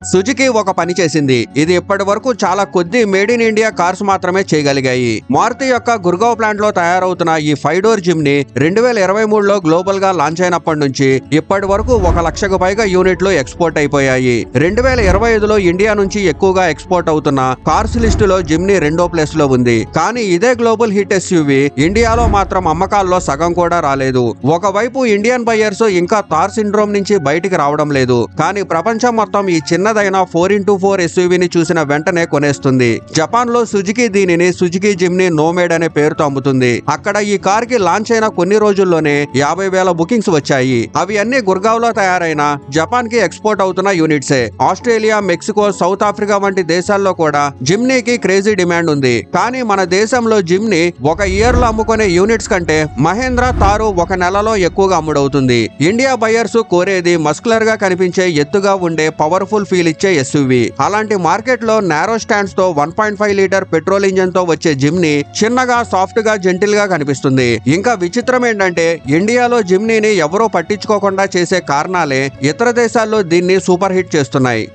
Suzuki ఒక పని చేసింది. ఇది ఇప్పటి వరకు చాలా కొద్ది మేడ్ ఇన్ ఇండియా కార్స్ మాత్రమే చేయగలిగాయి. మారుతి యొక్క గుర్గావ్ ప్లాంట్ లో తయారవుతున్న ఈ 5 డోర్ జిమ్ని 2023లో గ్లోబల్ గా లాంచ్ అయినప్పటి నుంచి ఇప్పటి వరకు 1 లక్షకు పైగా యూనిట్లు ఎక్స్పోర్ట్ అయిపోయాయి. 2025లో ఇండియా నుంచి ఎక్కువగా ఎక్స్పోర్ట్ అవుతున్న కార్స్ లిస్టులో జిమ్ని 2వ ప్లేస్ లో ఉంది. కానీ ఇదే గ్లోబల్ హిట్ ఎస్యూవి ఇండియాలో మాత్రం అమ్మకాల్లో సగం కూడా రాలేదు. ఒకవైపు ఇండియన్ బయ్యర్స్ ఇంకా థార్ సిండ్రోమ్ నుంచి బయటికి రావడం లేదు. కానీ ప్రపంచం మొత్తం ఈ చిన్నదైన 4x4 ఎస్యూవీని చూసిన వెంటనే కొనేస్తుంది. జపాన్ లో సుజుకి దీనిని సుజుకి జిమ్ని నోమేడ్ అనే పేరుతో అమ్ముతుంది. అక్కడ ఈ కార్ కి లాంచ్ అయిన కొన్ని రోజుల్లోనే 50,000 బుకింగ్స్ వచ్చాయి. అవి అన్ని గుర్గావ్ లో తయారైన జపాన్ కి ఎక్స్పోర్ట్ అవుతున్న యూనిట్సే. ఆస్ట్రేలియా, మెక్సికో, సౌత్ ఆఫ్రికా వంటి దేశాల్లో కూడా జిమ్నీకి క్రేజీ డిమాండ్ ఉంది. కానీ మన దేశంలో జిమ్ని ఒక ఇయర్ లో అమ్ముకునే యూనిట్స్ కంటే మహేంద్ర, తారు ఒక నెలలో ఎక్కువగా అమ్ముడవుతుంది. ఇండియా బయర్స్ కోరేది మస్కులర్ గా కనిపించే, ఎత్తుగా ఉండే, పవర్ఫుల్ ఫీల్ ఇచ్చే ఎస్యూవీ. అలాంటి మార్కెట్ లో నారో స్టాండ్స్ తో 1.5 లీటర్ పెట్రోల్ ఇంజన్ తో వచ్చే జిమ్ని చిన్నగా, సాఫ్ట్ గా, జెంటిల్ గా కనిపిస్తుంది. ఇంకా విచిత్రం ఏంటంటే ఇండియాలో జిమ్నీని ఎవరూ పట్టించుకోకుండా చేసే కారణాలే ఇతర దేశాల్లో దీన్ని సూపర్ హిట్ చేస్తున్నాయి.